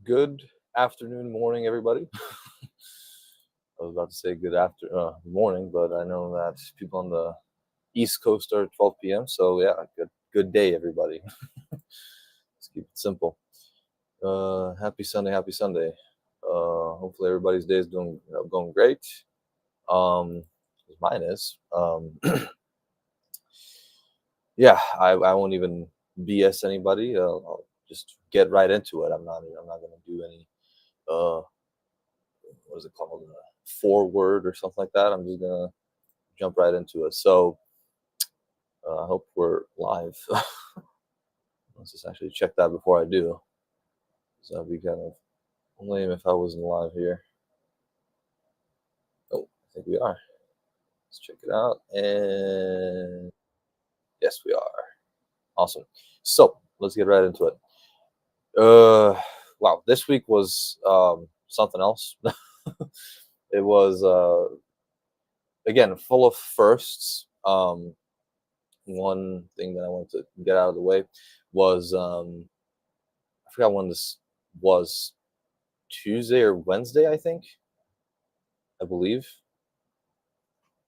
Good afternoon, morning, everybody. I was about to say good after morning, but I know that people on the East Coast are at 12 p.m. So yeah, good day, everybody. Let's keep it simple. Happy Sunday, happy Sunday. Hopefully everybody's day is doing going great. Um, Mine is. Yeah, I won't even BS anybody. I'll just get right into it. I'm not gonna do any uh what is it called, forward or something like that. I'm just gonna jump right into it. So I hope we're live. Let's just actually check that before I do. So that'd be kind of lame if I wasn't live here. Oh, I think we are. Let's check it out. And yes, we are. Awesome. So let's get right into it. Wow, this week was something else. It was again full of firsts. One thing that I wanted to get out of the way was I forgot when this was, Tuesday or Wednesday, I believe.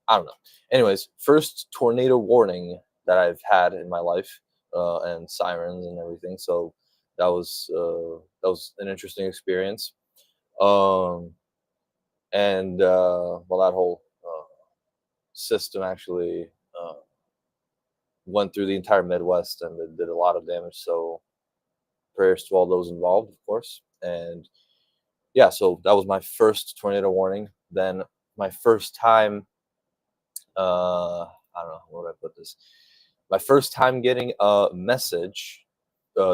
I don't know. Anyways, first tornado warning that I've had in my life, and sirens and everything. So that was an interesting experience. Um, and well, that whole system actually uh, went through the entire Midwest and it did a lot of damage. So prayers to all those involved, of course. And yeah, so that was my first tornado warning. Then my first time, I don't know, where would I put this? My first time getting a message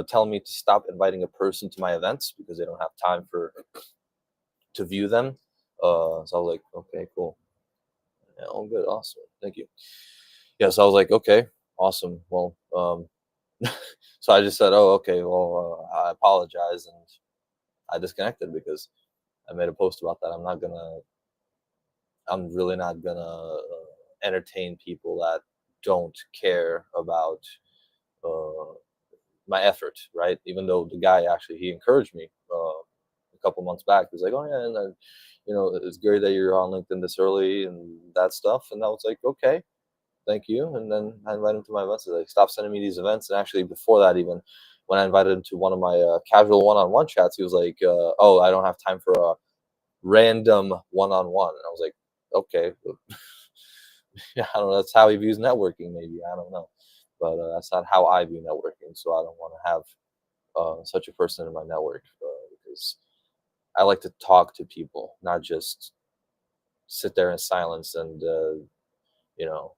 telling me to stop inviting a person to my events because they don't have time for to view them. So I was like, okay, cool. Yeah, all good, awesome, thank you. Yeah, so I was like, okay, awesome. Well, so I just said, oh, okay, well, I apologize, and I disconnected because I made a post about that. I'm really not gonna entertain people that don't care about uh, my effort, right? Even though the guy actually he encouraged me a couple months back. He was like, "Oh yeah, and it's great that you're on LinkedIn this early and that stuff." And I was like, "Okay, thank you." And then I invited him to my events. Like, stop sending me these events. And actually, before that, even when I invited him to one of my casual one-on-one chats, he was like, "Oh, I don't have time for a random one-on-one." And I was like, "Okay." Yeah, I don't know. That's how he views networking. Maybe I don't know, but that's not how I view networking. So I don't want to have such a person in my network because I like to talk to people, not just sit there in silence and you know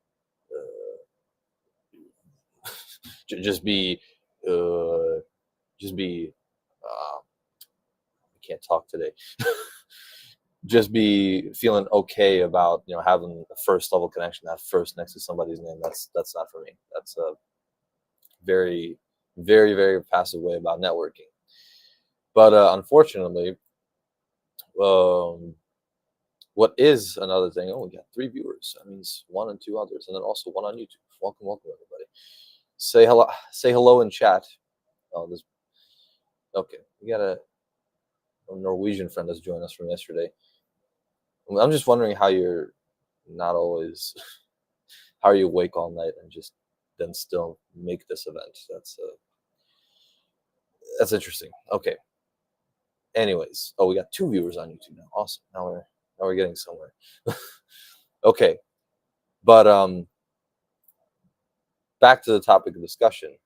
just be uh, just be. I can't talk today. Just be feeling okay about having a first level connection, that first next to somebody's name. That's not for me. That's a very very passive way about networking. But unfortunately, um, what is another thing? Oh, we got three viewers. That means one and two others, and then also one on YouTube. Welcome, everybody. Say hello in chat. Oh, this okay. We got a Norwegian friend that's joined us from yesterday. I'm just wondering how you're not always. How are you awake all night and just then still make this event? That's interesting. Okay. Anyways, oh, we got two viewers on YouTube now. Awesome. Now we're getting somewhere. Okay, but back to the topic of discussion.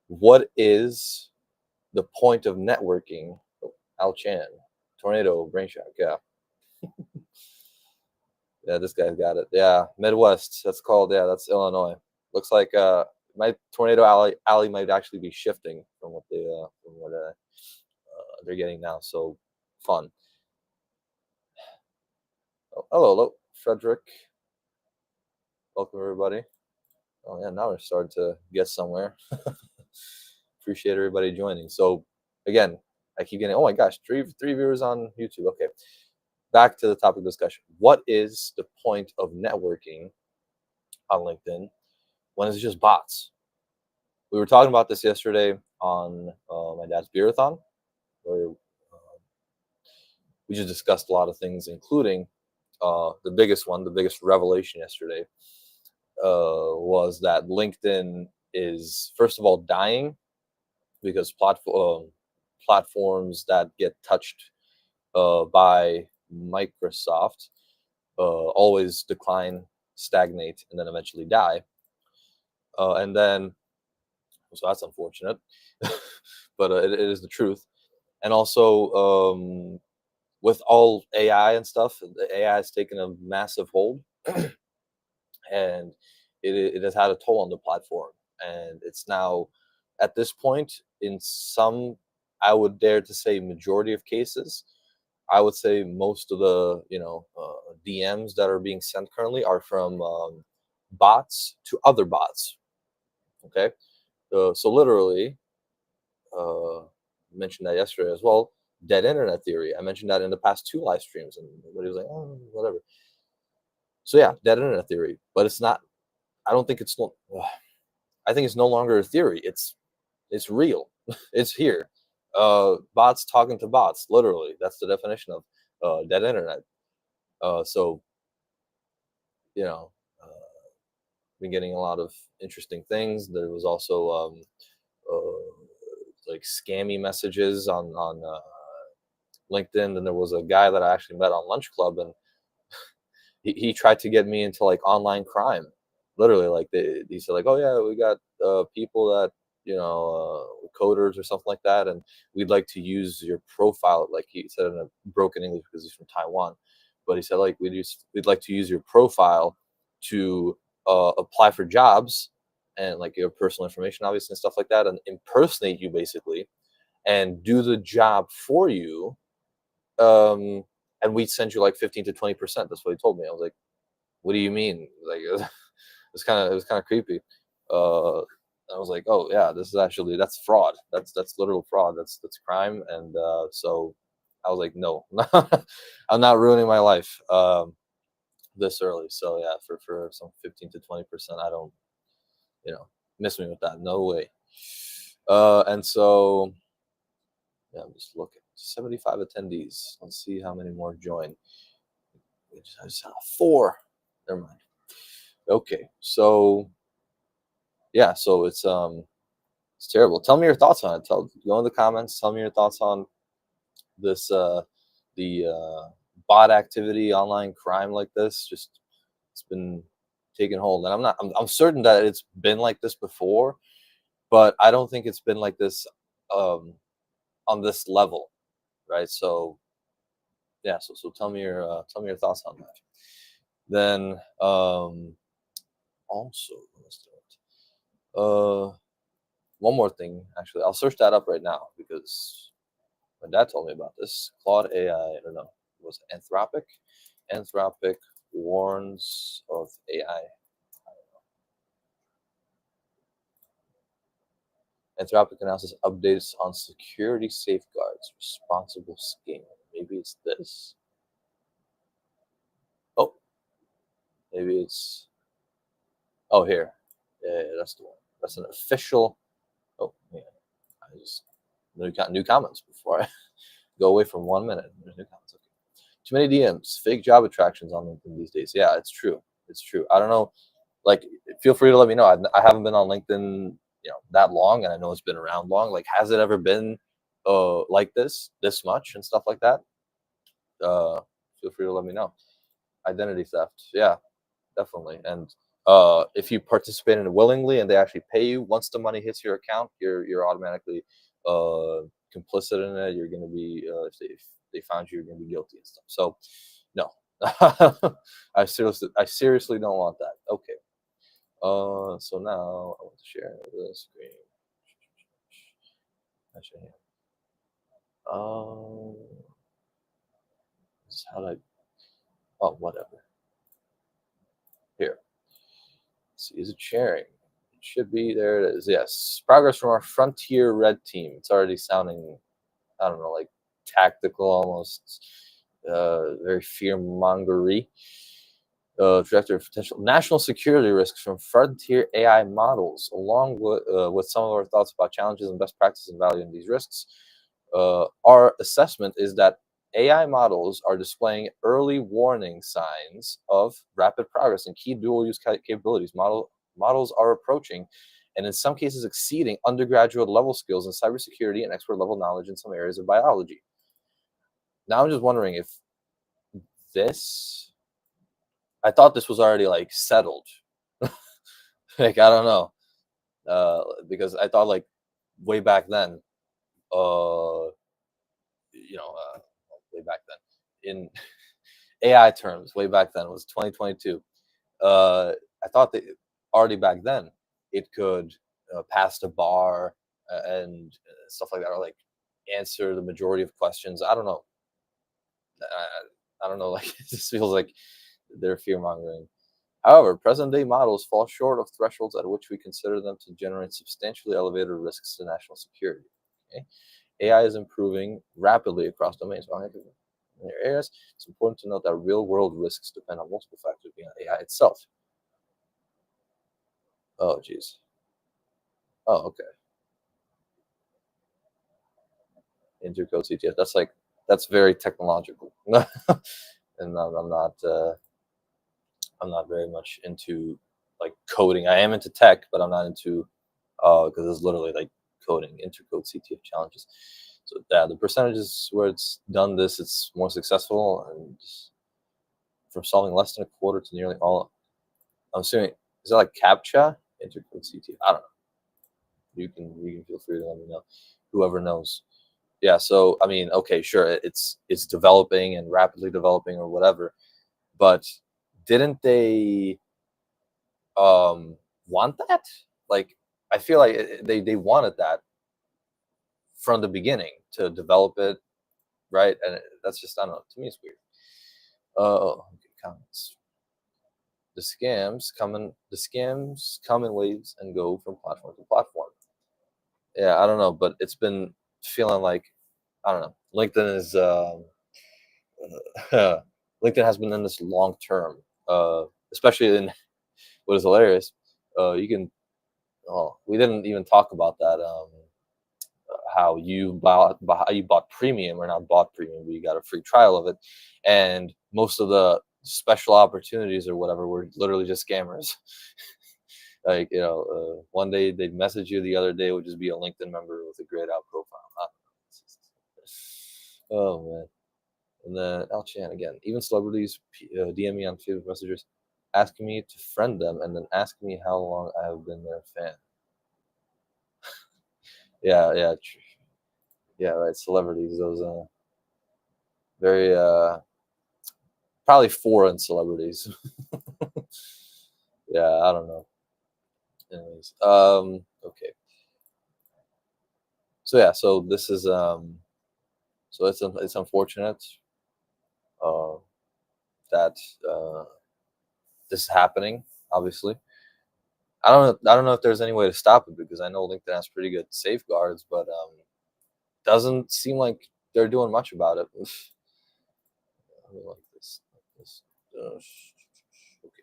What is the point of networking? Oh, Al Chan, Tornado, Brain Shock. Yeah, yeah, this guy's got it. Yeah, Midwest. That's called. Yeah, that's Illinois. Looks like my Tornado Alley might actually be shifting from what they're getting now. So fun. Oh, hello, Frederick. Welcome everybody. Oh yeah, now we're starting to get somewhere. Appreciate everybody joining. So again, I keep getting, oh my gosh, three viewers on YouTube. Okay, back to the topic of discussion. What is the point of networking on LinkedIn when it's just bots? We were talking about this yesterday on my dad's beerathon, where we just discussed a lot of things, including the biggest one, the biggest revelation yesterday was that LinkedIn is, first of all, dying because platforms that get touched by Microsoft always decline, stagnate, and then eventually die. And then, so that's unfortunate, but it is the truth. And also, with all AI and stuff, the AI has taken a massive hold, and it has had a toll on the platform. And it's now, at this point, in some, I would dare to say, majority of cases, I would say most of the DMs that are being sent currently are from bots to other bots. Okay, so literally, mentioned that yesterday as well. Dead internet theory. I mentioned that in the past two live streams, and everybody was like, "Oh, whatever." So yeah, dead internet theory, but it's not. I don't think it's. I think it's no longer a theory. It's real. It's here. Bots talking to bots. Literally, that's the definition of dead internet. So you know, uh, been getting a lot of interesting things. There was also like scammy messages on LinkedIn, and there was a guy that I actually met on Lunch Club, and he tried to get me into like online crime. Literally, like he said, like, "Oh yeah, we got people that coders or something like that, and we'd like to use your profile." Like he said in a broken English because he's from Taiwan, but he said like we'd like to use your profile to apply for jobs and like your personal information, obviously, and stuff like that, and impersonate you basically, and do the job for you. And we'd send you like 15 to 20%. That's what he told me. I was like, "What do you mean?" Like it was kind of creepy. I was like, "Oh yeah, this is actually that's fraud. That's literal fraud. That's crime." And so I was like, "No, I'm not ruining my life this early." So yeah, for some 15 to 20%, I don't miss me with that. No way. And so yeah, I'm just looking. 75 attendees. Let's see how many more join. We just have four. Never mind. Okay, so yeah, so it's terrible. Tell me your thoughts on it. Go in the comments. Tell me your thoughts on this the bot activity, online crime like this. Just it's been taking hold, and I'm certain that it's been like this before, but I don't think it's been like this um on this level, right? So yeah, so tell me your thoughts on that. Then also let's do it. One more thing, actually, I'll search that up right now because my dad told me about this. Claude AI, I don't know, was it Anthropic? Anthropic warns of AI. Anthropic announces updates on security safeguards, responsible scaling. Maybe it's this. Oh, maybe it's. Oh, here. Yeah, that's the one. That's an official. Oh, yeah. I just new comments before I go away from 1 minute. There's new comments. Okay. Too many DMs, fake job attractions on LinkedIn these days. Yeah, it's true. It's true. I don't know. Like, feel free to let me know. I haven't been on LinkedIn, that long, and I know it's been around long. Like, has it ever been, like this much and stuff like that? Uh, feel free to let me know. Identity theft. Yeah, definitely. And if you participate in it willingly and they actually pay you, once the money hits your account, you're automatically complicit in it. You're going to be if they found you, you're going to be guilty and stuff. So no, I seriously don't want that. Okay. So now I want to share the screen. Actually, this is how I. Oh, whatever. Here. Let's see, is it sharing? It should be. There it is. Yes. Progress from our Frontier Red team. It's already sounding, I don't know, like tactical almost, very fear mongery. Director of potential national security risks from Frontier AI models, along with some of our thoughts about challenges and best practices and value in these risks. Our assessment is that AI models are displaying early warning signs of rapid progress in key dual use capabilities. Models are approaching and in some cases exceeding undergraduate level skills in cybersecurity and expert level knowledge in some areas of biology. Now I'm just wondering if this, I thought this was already like settled. Like, I don't know. Because I thought like way back then, uh, way back then in AI terms, way back then, it was 2022. I thought that already back then it could pass the bar and stuff like that, or like answer the majority of questions. I don't know. I don't know. Like it just feels like they're fear mongering. However, present day models fall short of thresholds at which we consider them to generate substantially elevated risks to national security. Okay? AI is improving rapidly across domains. In their areas, it's important to note that real world risks depend on multiple factors beyond AI itself. Oh, geez. Oh, okay. Intercode CTF. That's very technological, and I'm not very much into like coding. I am into tech, but I'm not into because it's literally like coding intercode CTF challenges. So yeah, the percentages where it's done this, it's more successful, and from solving less than a quarter to nearly all. I'm assuming is that like CAPTCHA intercode CTF? I don't know. You can feel free to let me know. Whoever knows. Yeah. So I mean, okay, sure, it's developing and rapidly developing or whatever, but didn't they want that? Like, I feel like they wanted that from the beginning to develop it, right? And that's just, I don't know. To me, it's weird. Okay, comments. The scams come in waves and go from platform to platform. Yeah, I don't know, but it's been feeling like, I don't know. LinkedIn is LinkedIn has been in this long term, especially in what is hilarious. You can. Oh, we didn't even talk about that. How you bought premium or not bought premium, but you got a free trial of it, and most of the special opportunities or whatever were literally just scammers. Like, one day they'd message you, the other day would just be a LinkedIn member with a grayed out profile. I don't know. Oh man. And then Al Chan again. Even celebrities DM me on Facebook messengers, asking me to friend them, and then ask me how long I have been their fan. Yeah, yeah, yeah. Right. Celebrities, those very probably foreign celebrities. Yeah, I don't know. Anyways, okay. So yeah, so this is so it's unfortunate uh, that uh, this is happening. Obviously, I don't know if there's any way to stop it because I know LinkedIn has pretty good safeguards, but doesn't seem like they're doing much about it. I like this. Okay.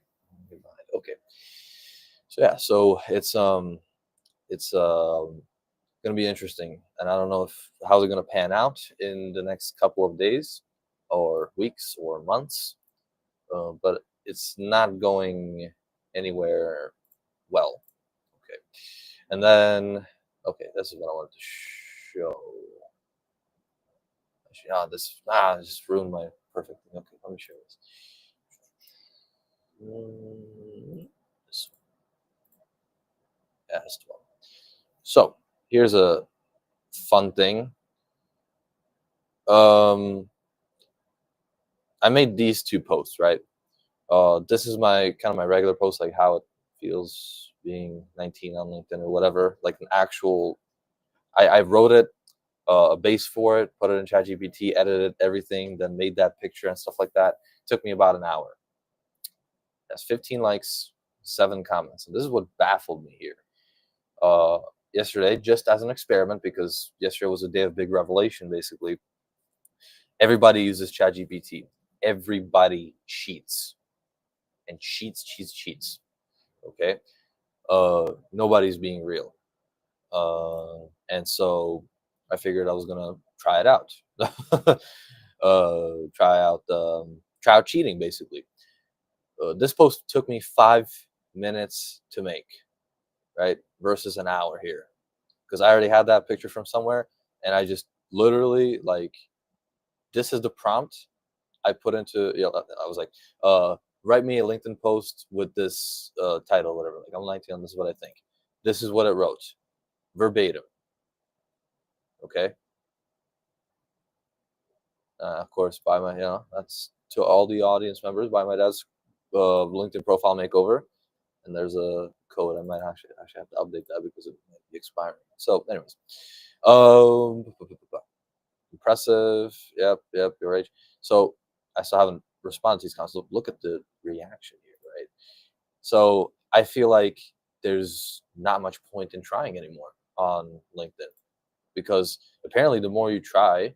Okay. So yeah, so it's gonna be interesting, and I don't know if how they're gonna pan out in the next couple of days, or weeks, or months. But it's not going anywhere well. Okay, and then okay, this is what I wanted to show. Actually, this just ruined my perfect thing. Okay, let me show this. This one. Yeah, this one. So here's a fun thing. Um, I made these two posts, right? This is my kind of my regular post, like how it feels being 19 on LinkedIn or whatever. Like an actual, I wrote it, a base for it, put it in ChatGPT, edited everything, then made that picture and stuff like that. It took me about an hour. That's 15 likes, 7 comments, and this is what baffled me here. Uh, Yesterday, just as an experiment, because yesterday was a day of big revelation. Basically, everybody uses ChatGPT. Everybody cheats and cheats. Okay, nobody's being real. And so I figured I was gonna try it out. Try out cheating basically. This post took me 5 minutes to make, right? Versus an hour here. Because I already had that picture from somewhere and I just literally like this is the prompt I put into I was like, write me a LinkedIn post with this title, whatever. Like I'm 19, this is what I think. This is what it wrote. Verbatim. Okay. Of course, by my, that's to all the audience members, by my dad's LinkedIn profile makeover. And there's a code. I might actually have to update that because it might be expiring. So, anyways, um, impressive. Yep, you're right. So I still haven't responded to these comments. Look at the reaction here, right? So I feel like there's not much point in trying anymore on LinkedIn because apparently the more you try,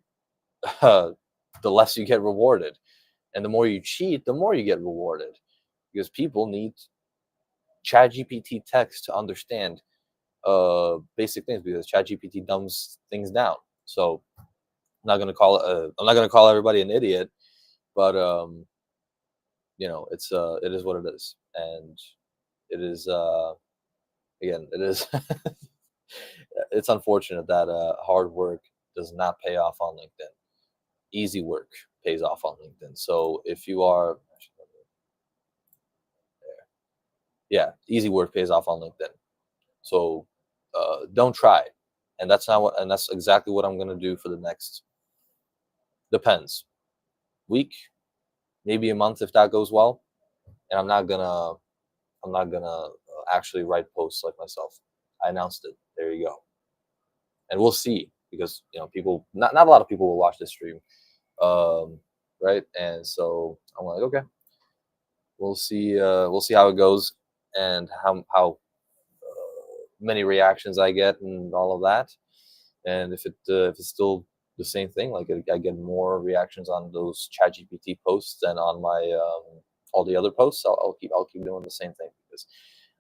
the less you get rewarded, and the more you cheat, the more you get rewarded because people need ChatGPT text to understand basic things because ChatGPT dumbs things down. So I'm not gonna call everybody an idiot, but it is what it is, and it is again it is it's unfortunate that hard work does not pay off on LinkedIn. Easy work pays off on LinkedIn. So if you are, yeah, easy work pays off on LinkedIn. So don't try, and that's exactly what I'm gonna do for the next. Depends, week, maybe a month if that goes well, and I'm not gonna actually write posts like myself. I announced it. There you go, and we'll see because people not a lot of people will watch this stream, right? And so I'm like, okay, we'll see how it goes and how many reactions I get and all of that. And if it's still the same thing, like I get more reactions on those ChatGPT posts than on my all the other posts, I'll keep doing the same thing because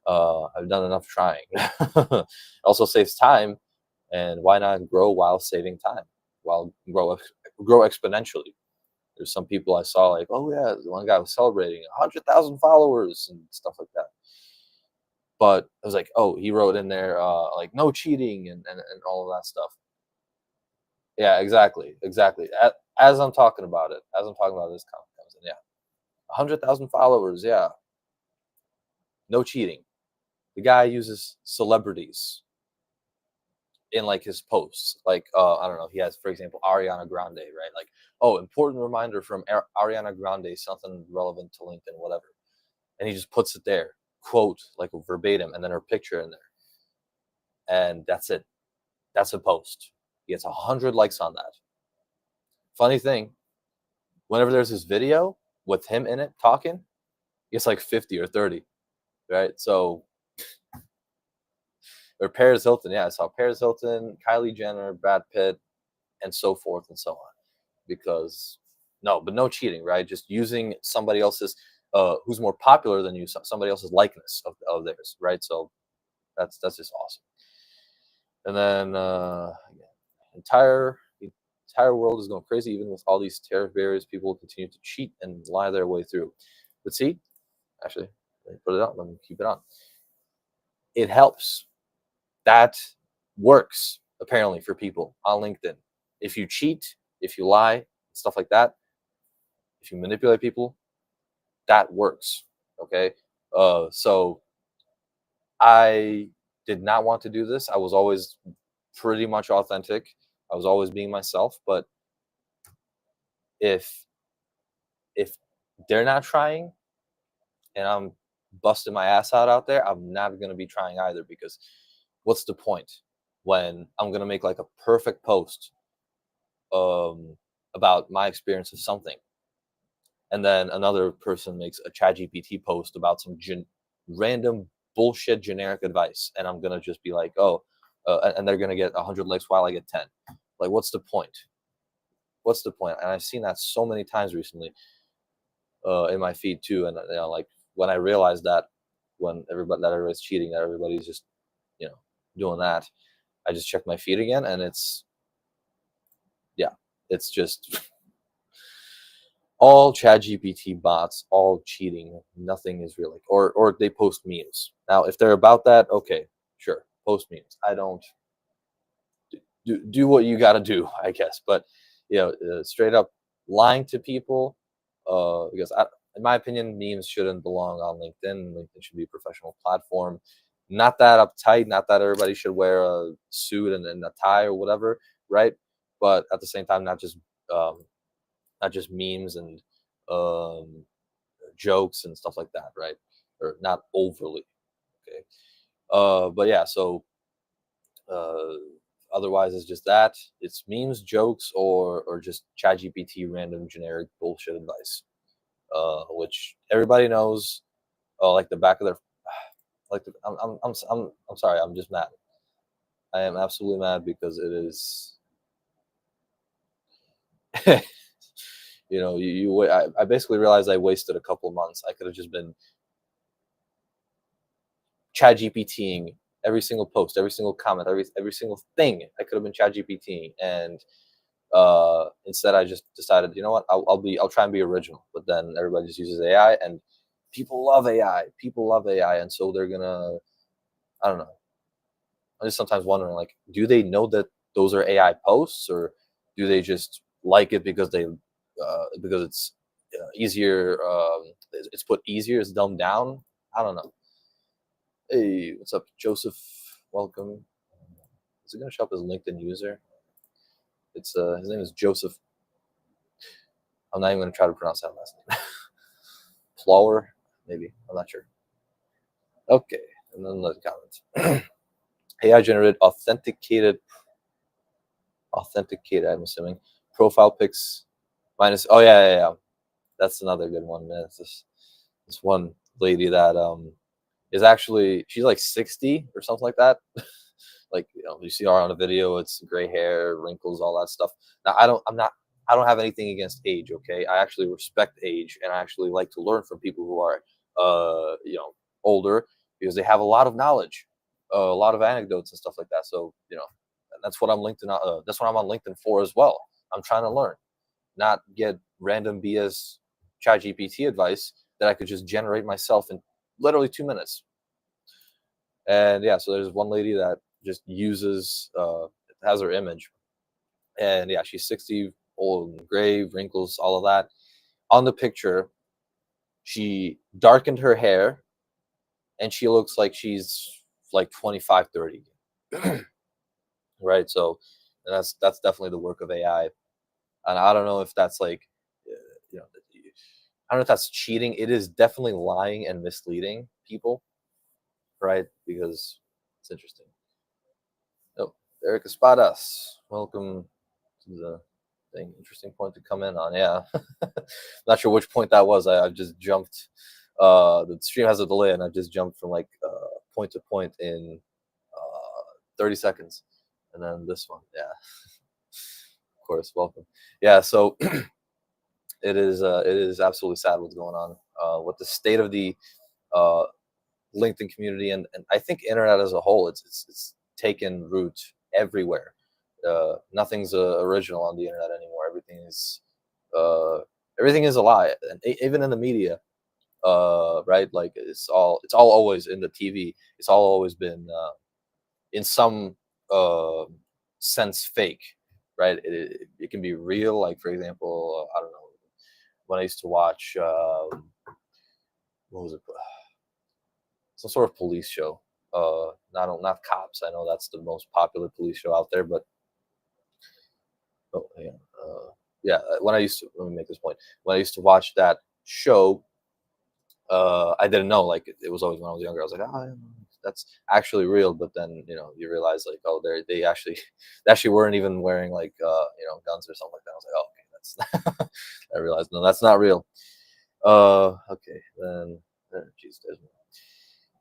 I've done enough trying. It also saves time, and why not grow while saving time, while grow exponentially. There's some people I saw like, oh yeah, one guy was celebrating 100,000 followers and stuff like that. But I was like, oh, he wrote in there like no cheating and all of that stuff. Yeah, exactly. As I'm talking about it, as I'm talking about this comment comes in, yeah, 100,000 followers, yeah, no cheating. The guy uses celebrities in like his posts, like I don't know, he has, for example, Ariana Grande, right? Like, oh, important reminder from Ariana Grande, something relevant to LinkedIn, whatever, and he just puts it there, quote like verbatim, and then her picture in there, and that's it. That's a post. He gets 100 likes on that. Funny thing, whenever there's this video with him in it talking, it's like 50 or 30, right? So, or Paris Hilton, yeah, I saw Paris Hilton, Kylie Jenner, Brad Pitt, and so forth and so on. Because no cheating, right? Just using somebody else's, who's more popular than you, somebody else's likeness of theirs, right? So that's just awesome. And then entire the entire world is going crazy, even with all these tariff barriers. People will continue to cheat and lie their way through. But see, actually, let me put it on. Let me keep it on. It helps. That works apparently for people on LinkedIn. If you cheat, if you lie, stuff like that, if you manipulate people, that works. Okay. So I did not want to do this. I was always pretty much authentic. I was always being myself. But if if they're not trying and I'm busting my ass out there, I'm not gonna be trying either because what's the point when I'm gonna make like a perfect post um about my experience of something and then another person makes a ChatGPT post about some random bullshit generic advice, and I'm gonna just be like, oh, and they're gonna get 100 likes while I get 10. Like, what's the point? What's the point? And I've seen that so many times recently in my feed too, and like when I realized that everybody's cheating, that everybody's just you know doing that, I just checked my feed again, and it's It's just all ChatGPT bots, all cheating. Nothing is real. Like, or they post memes. Now, if they're about that, okay, sure, post memes. I don't do what you got to do, I guess. But straight up lying to people, because in my opinion, memes shouldn't belong on LinkedIn. LinkedIn should be a professional platform. Not that uptight. Not that everybody should wear a suit and a tie or whatever, right? But at the same time, um, not just memes and um, jokes and stuff like that, right? Or not overly. Okay. But yeah, so uh, otherwise, it's just that it's memes, jokes, or just ChatGPT random generic bullshit advice, which everybody knows, like the back of their like. I'm sorry. I'm just mad. I am absolutely mad because it is. I basically realized I wasted a couple of months. I could have just been chat GPTing every single post, every single comment, every single thing. I could have been chat GPTing, and instead I just decided, you know what, I'll try and be original. But then everybody just uses AI, and people love AI. People love AI, and so they're gonna. I don't know. I'm just sometimes wondering, like, do they know that those are AI posts, or do they just like it because it's easier? It's put easier. It's dumbed down. I don't know. Hey, what's up, Joseph? Welcome. Is it gonna show up as LinkedIn user? It's his name is Joseph. I'm not even gonna try to pronounce that last name. Flower, maybe. I'm not sure. Okay, and then the comments. AI generated authenticated. I'm assuming profile pics minus. Oh yeah. That's another good one. Man. It's this one lady that is actually she's like 60 or something like that. Like you see her on a video. It's gray hair, wrinkles, all that stuff. Now I don't have anything against age. Okay, I actually respect age, and I actually like to learn from people who are older because they have a lot of knowledge, a lot of anecdotes and stuff like that. So that's what I'm LinkedIn. That's what I'm on LinkedIn for as well. I'm trying to learn, not get random BS chat GPT advice that I could just generate myself in literally 2 minutes. And yeah, so there's one lady that just uses has her image, and yeah, she's 60, old and gray, wrinkles, all of that. On the picture, she darkened her hair, and she looks like she's like 25, 30. Right? So that's definitely the work of AI. And I don't know if that's like, you know, I don't know if that's cheating. It is definitely lying and misleading people, right? Because it's interesting. Oh, Eric Espadas, welcome to the thing. Interesting point to come in on. Yeah, not sure which point that was. I just jumped. The stream has a delay, and I just jumped from like point to point in 30 seconds, and then this one. Yeah, of course, welcome. Yeah, so it is absolutely sad what's going on with the state of the uh, LinkedIn community, and I think internet as a whole. It's taken root everywhere. Nothing's original on the internet anymore. Uh, everything is a lie, and even in the media, right? Like it's all always in the TV. It's all always been in some uh, sense fake, right? It can be real. Like for example, I don't know, when I used to watch what was it? Some sort of police show. Not Cops. I know that's the most popular police show out there, but oh yeah, yeah. When I used to let me make this point. When I used to watch that show, I didn't know. Like it was always when I was younger. I was like, oh, yeah, that's actually real. But then you realize like, oh, they actually they actually weren't even wearing like guns or something like that. I was like, oh, okay, that's. I realized no, that's not real. Okay, then. Jeez,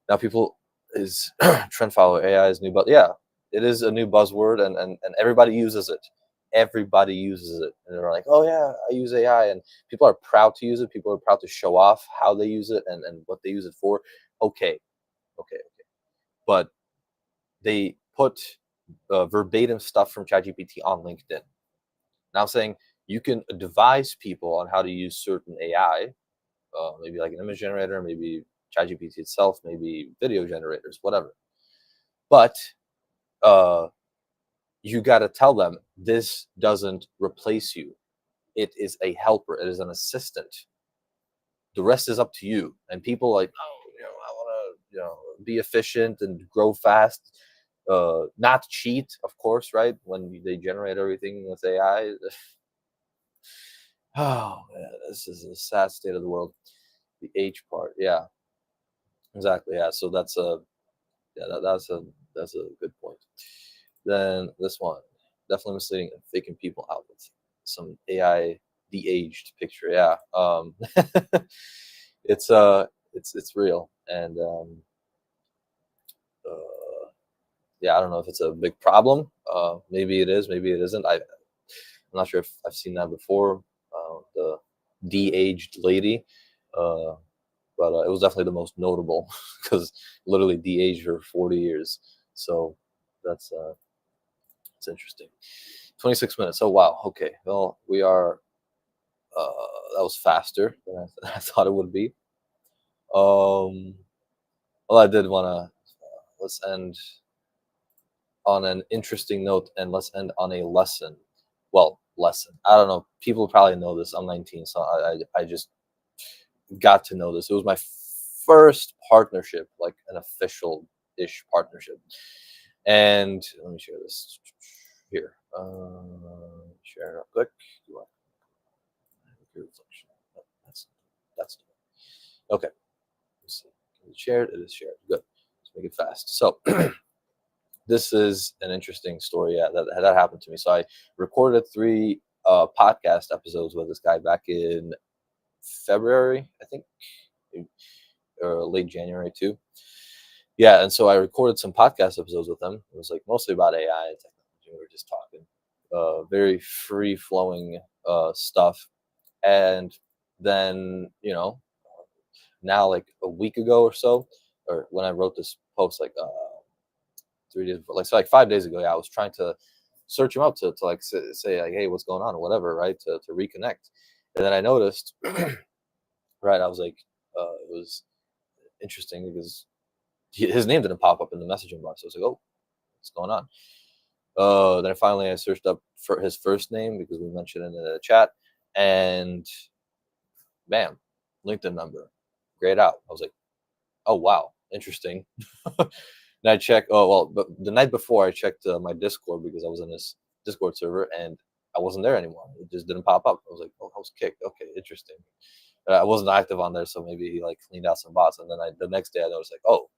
now people is trend follower AI is new, but yeah, it is a new buzzword, and everybody uses it. Everybody uses it, and they're like, oh yeah, I use AI, and people are proud to use it. People are proud to show off how they use it and what they use it for. Okay, okay, but they put verbatim stuff from ChatGPT on LinkedIn, Now I'm saying you can advise people on how to use certain AI, maybe like an image generator, maybe ChatGPT itself, maybe video generators, whatever. But uh, you got to tell them this doesn't replace you. It is a helper. It is an assistant. The rest is up to you. And people like, oh, I want to, be efficient and grow fast. Not cheat, of course, right? When they generate everything with AI. Oh man, this is a sad state of the world. The H part, yeah, exactly, yeah. So that's a yeah, that's a good point. Then this one, definitely misleading and faking people out with some AI de-aged picture. Yeah, it's it's real, and uh, yeah, I don't know if it's a big problem. Maybe it is, maybe it isn't. I'm not sure if I've seen that before. The de-aged lady, uh, but it was definitely the most notable because literally de-aged her 40 years. So that's it's interesting. 26 minutes. Oh wow. Okay. Well, we are. Uh, that was faster than than I thought it would be. Um. Well, I did want to. Let's end on an interesting note, and let's end on a lesson. Well, lesson. I don't know. People probably know this. I'm 19, so I just got to know this. It was my first partnership, like an official ish partnership. And let me share this here. Share it real quick. You want your reflection? No, that's okay. Let's see. Can we share it? It is shared. Good. Let's make it fast. So this is an interesting story. Yeah, that happened to me. So I recorded three podcast episodes with this guy back in February, I think, or late January too. Yeah, and so I recorded some podcast episodes with him. It was like mostly about AI and technology. We were just talking, very free flowing stuff. And then now like a week ago or so, or when I wrote this post, like 3 days before, like so like 5 days ago, yeah, I was trying to search him up to like say like, hey, what's going on or whatever, right? To reconnect, and then I noticed, right? I was like, it was interesting because his name didn't pop up in the messaging box. So I was like, oh, what's going on? Then finally I searched up for his first name because we mentioned it in the chat, and bam, LinkedIn number, grayed out. I was like, oh wow, interesting. And I checked. Oh well, but the night before I checked my Discord because I was in this Discord server and I wasn't there anymore. It just didn't pop up. I was like, oh, I was kicked. Okay, interesting. I wasn't active on there, so maybe he like cleaned out some bots. And then the next day I noticed like, oh,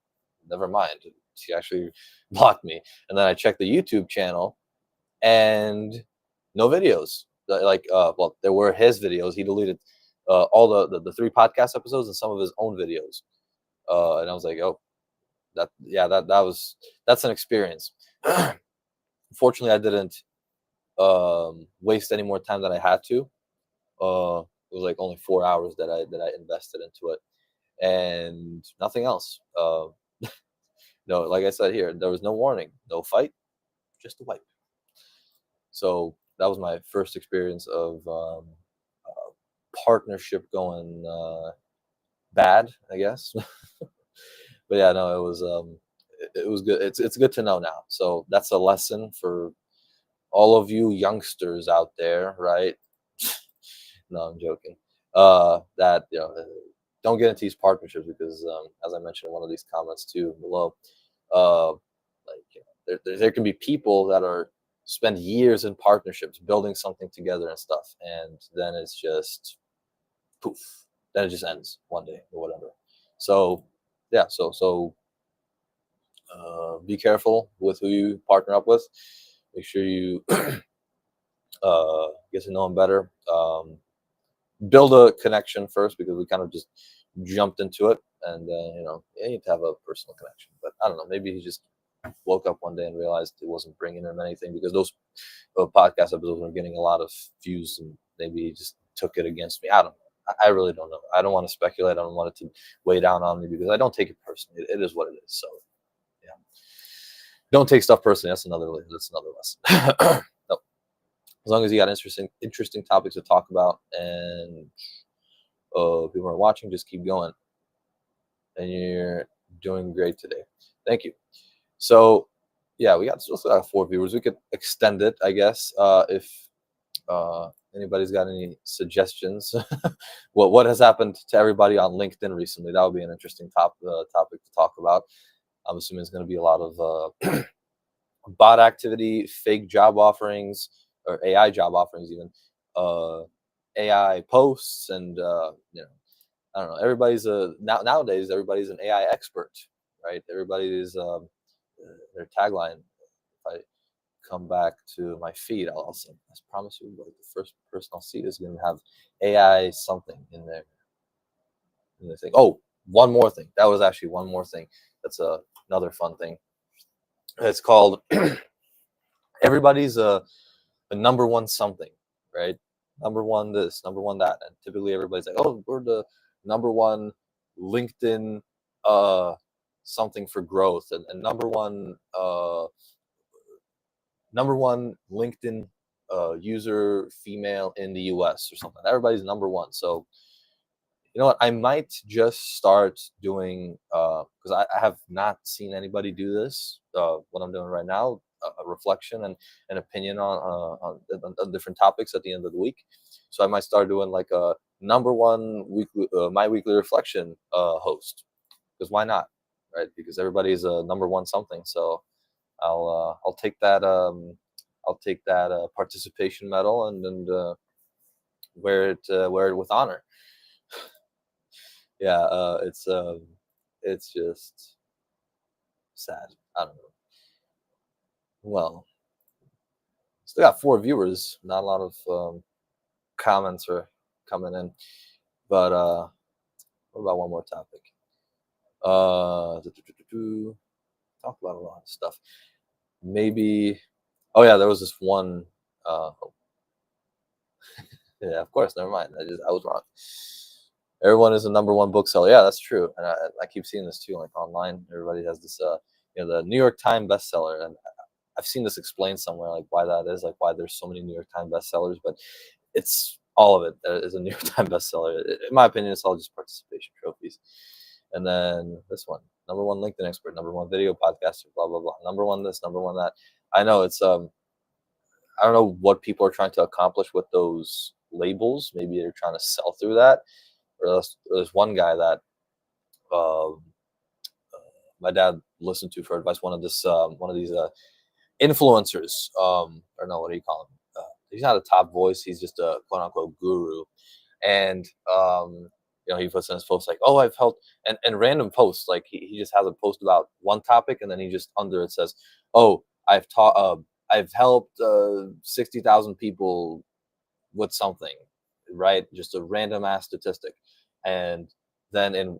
never mind. She actually blocked me. And then I checked the YouTube channel and no videos. Like, well, there were his videos. He deleted all the three podcast episodes and some of his own videos. And I was like, oh, that's an experience. Fortunately, I didn't waste any more time than I had to. It was like only 4 hours that I invested into it, and nothing else. No, like I said here, there was no warning, no fight, just a wipe. So that was my first experience of partnership going bad, I guess. But yeah, no, it was good. It's good to know now. So that's a lesson for all of you youngsters out there, right? No, I'm joking. That don't get into these partnerships because, as I mentioned in one of these comments too below, like there can be people that are spend years in partnerships building something together and stuff, and then it's just poof. Then it just ends one day or whatever. So yeah, so be careful with who you partner up with. Make sure you get to know them better. Build a connection first because we kind of just jumped into it, and you need to have a personal connection. But I don't know, maybe he just woke up one day and realized it wasn't bringing him anything because those podcast episodes were getting a lot of views, and maybe he just took it against me. I don't know. I really don't know. I don't want to speculate. I don't want it to weigh down on me because I don't take it personally. It is what it is. So yeah, don't take stuff personally. That's another lesson. No. As long as you got interesting topics to talk about, and people are watching, just keep going, and you're doing great today. Thank you. So, yeah, we got still got 4 viewers. We could extend it, I guess, if anybody's got any suggestions. What has happened to everybody on LinkedIn recently? That would be an interesting topic to talk about. I'm assuming it's going to be a lot of bot activity, fake job offerings, or AI job offerings, even uh, AI posts, and I don't know. Everybody's a nowadays. Everybody's an AI expert, right? Everybody is their tagline. If I come back to my feed, I'll say, I promise you, like the first person I'll see is going to have AI something in there. And they think, oh, one more thing. That was actually one more thing. That's another fun thing. It's called everybody's a number one something, right? Number one this, number one that, and typically everybody's like, oh, we're the number one LinkedIn something for growth, and number one LinkedIn user female in the US or something. Everybody's number one. So you know what? I might just start doing because I have not seen anybody do this. What I'm doing right now, a reflection and an opinion on different topics at the end of the week. So I might start doing like a number one weekly, my weekly reflection host, because why not, right? Because everybody's a number one something. So I'll take that participation medal and wear it with honor. Yeah, it's just sad. I don't know. Well, still got 4 viewers. Not a lot of comments are coming in, but what about one more topic? Talk about a lot of stuff. Maybe. Oh yeah, there was this one. Yeah, of course. Never mind. I was wrong. Everyone is a number one bookseller. Yeah, that's true. And I keep seeing this too, like online. Everybody has this, the New York Times bestseller, and I've seen this explained somewhere, like why that is, like why there's so many New York Times bestsellers. But it's all of it that is a New York Times bestseller. In my opinion, it's all just participation trophies. And then this one, number one LinkedIn expert, number one video podcaster, blah blah blah, number one this, number one that. I know it's I don't know what people are trying to accomplish with those labels. Maybe they're trying to sell through that. Or there's one guy that um, my dad listened to for advice. One of these influencers, or no, what do you call him? He's not a top voice. He's just a quote unquote guru, and he puts in his posts like, "Oh, I've helped," and random posts like he just has a post about one topic, and then he just under it says, "Oh, I've helped 60,000 people with something," right? Just a random ass statistic, and then in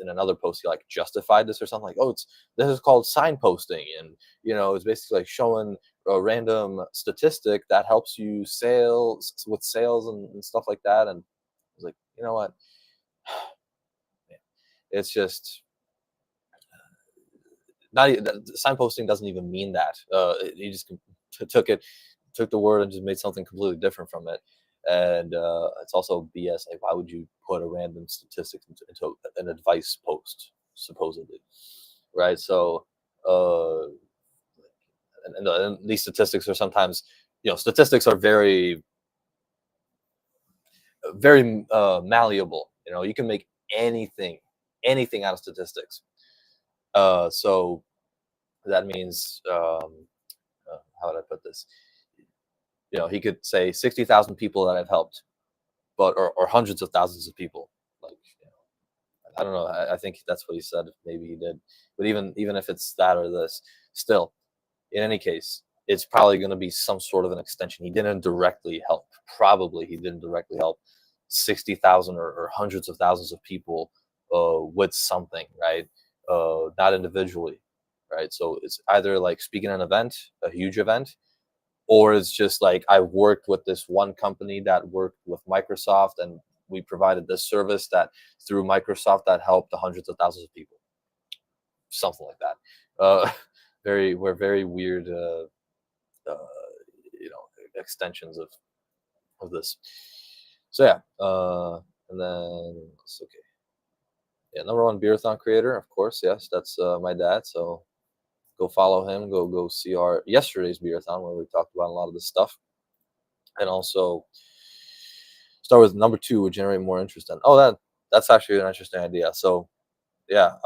another post he like justified this or something like, oh, this is called signposting, and it's basically like showing a random statistic that helps you sales and stuff like that. And I was like, you know what? It's just not signposting doesn't even mean that. He just took the word and just made something completely different from it. And it's also BS. Like, why would you put a random statistic into an advice post, supposedly, right? So, and these statistics are sometimes, statistics are very, very malleable. You can make anything out of statistics. So that means, how would I put this? He could say 60,000 people that I've helped, but or hundreds of thousands of people. Like, I don't know. I think that's what he said. Maybe he did, but even if it's that or this, still, in any case, it's probably going to be some sort of an extension. He didn't directly help. Probably he didn't directly help 60,000 or hundreds of thousands of people with something, right? Not individually, right? So it's either like speaking at an event, a huge event, or it's just like I worked with this one company that worked with Microsoft, and we provided this service that through Microsoft that helped the hundreds of thousands of people, something like that. We're very weird, uh, extensions of this. So yeah, and then it's okay. Yeah, number one beerathon creator, of course. Yes, that's my dad. So go follow him. Go see our yesterday's beerathon where we talked about a lot of this stuff, and also start with number two would generate more interest in. Oh, that's actually an interesting idea. So yeah,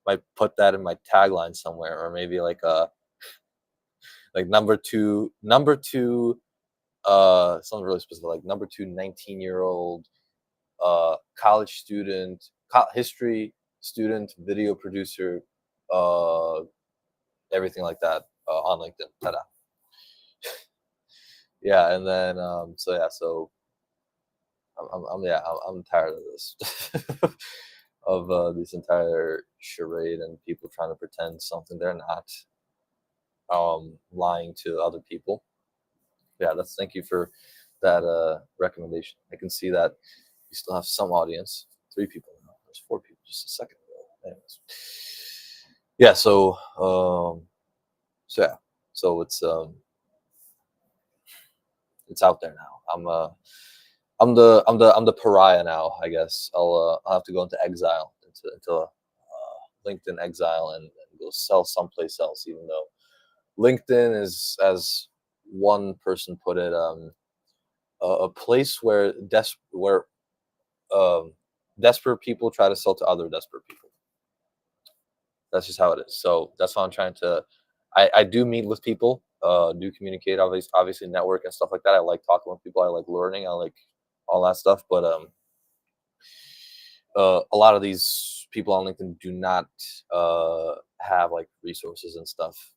might put that in my tagline somewhere, or maybe like like number two, something really specific, like number two 19-year-old college student, history student, video producer, uh, everything like that on LinkedIn. Ta-da. Yeah, and then so yeah, so I'm tired of this, of this entire charade and people trying to pretend something they're not, lying to other people. Yeah, that's thank you for that recommendation. I can see that you still have some audience. 3 people now. There's 4 people just a second ago. Anyways, yeah. So yeah. So it's out there now. I'm the pariah now. I guess I'll have to go into exile, into LinkedIn exile, and go sell someplace else. Even though LinkedIn is, as one person put it, a place where um, desperate people try to sell to other desperate people. That's just how it is. So that's why I'm trying to. I do meet with people, do communicate, obviously network and stuff like that. I like talking with people. I like learning. I like all that stuff. But a lot of these people on LinkedIn do not have like resources and stuff.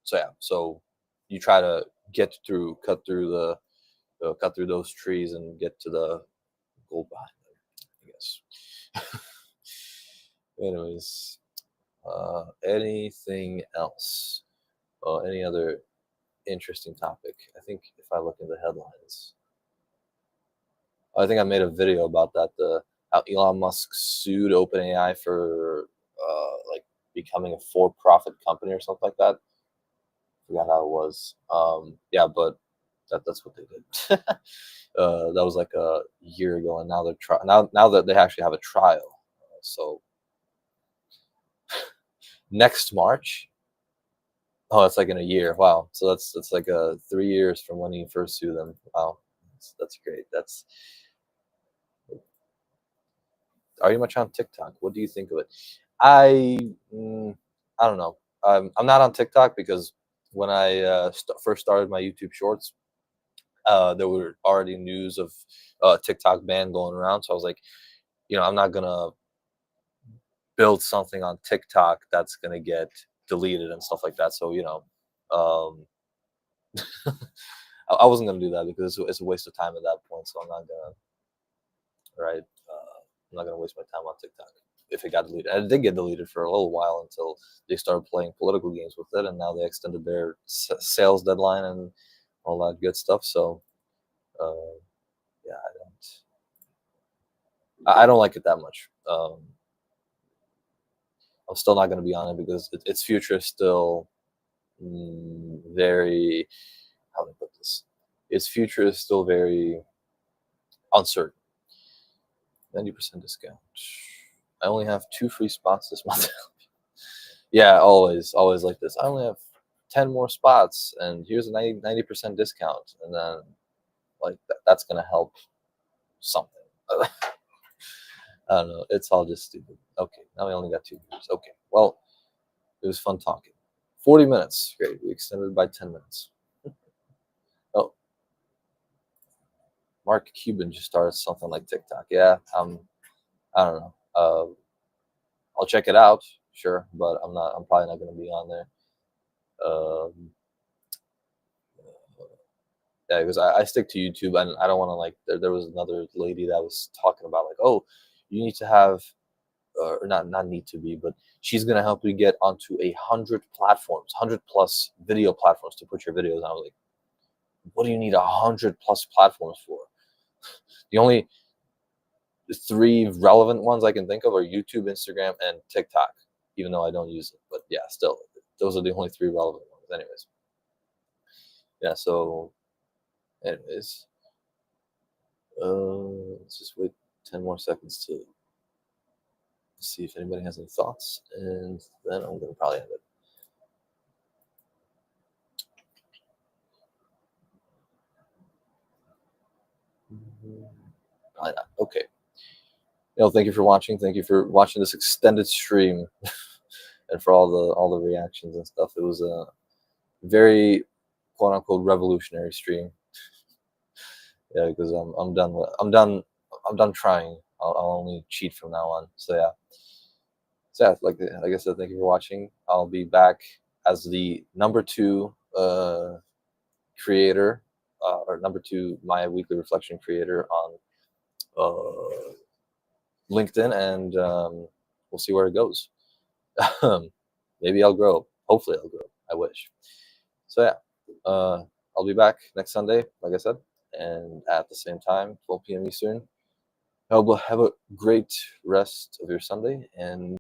So yeah, so you try to cut through those trees and get to the gold behind them, I guess. Anyways, anything else? Any other interesting topic? I think if I look in the headlines, I think I made a video about that. How Elon Musk sued OpenAI for like becoming a for-profit company or something like that. Forgot how it was. Yeah, but that's what they did. That was like a year ago, and now now that they actually have a trial. So next March. Oh, it's like in a year. Wow. So that's like 3 years from when you first sued them. Wow, that's great. Are you much on TikTok? What do you think of it? I I don't know. I'm not on TikTok because when I first started my YouTube Shorts, there were already news of TikTok ban going around. So I was like, I'm not gonna build something on TikTok that's gonna get deleted and stuff like that. So um, I wasn't gonna do that because it's a waste of time at that point. So I'm not gonna, right. I'm not gonna waste my time on TikTok if it got deleted. And it did get deleted for a little while until they started playing political games with it, and now they extended their sales deadline and all that good stuff. So uh, yeah, I don't like it that much. I'm still not gonna be on it because its future is still very, how do I put this? Its future is still very uncertain. 90% discount. I only have 2 free spots this month. Yeah, always like this. I only have 10 more spots, and here's a 90% discount, and then like that's gonna help something. I don't know. It's all just stupid. Okay, now we only got 2 viewers. Okay, well, it was fun talking. 40 minutes. Great. We extended by 10 minutes. Oh, Mark Cuban just started something like TikTok. Yeah, I don't know. I'll check it out, sure, but I'm probably not going to be on there. Um, yeah, because I stick to YouTube, and I don't want to like. There was another lady that was talking about like, oh, you need to have, or not need to be, but she's gonna help you get onto 100 platforms, 100+ video platforms to put your videos on. I was like, what do you need 100+ platforms for? The only 3 relevant ones I can think of are YouTube, Instagram, and TikTok. Even though I don't use it, but yeah, still, those are the only 3 relevant ones. Anyways, Yeah. So, anyways, let's just wait 10 more seconds to see if anybody has any thoughts, and then I'm gonna probably end it. Probably not. Okay. Thank you for watching. Thank you for watching this extended stream, and for all the reactions and stuff. It was a very quote unquote revolutionary stream. Yeah, because I'm done with I'm done trying. I'll only cheat from now on. So yeah. So yeah, like I said, thank you for watching. I'll be back as the number two creator, or number two my weekly reflection creator on uh, LinkedIn, and we'll see where it goes. Maybe I'll grow. Hopefully, I'll grow. I wish. So yeah, I'll be back next Sunday, like I said, and at the same time, 12 p.m. Eastern. Have a great rest of your Sunday, and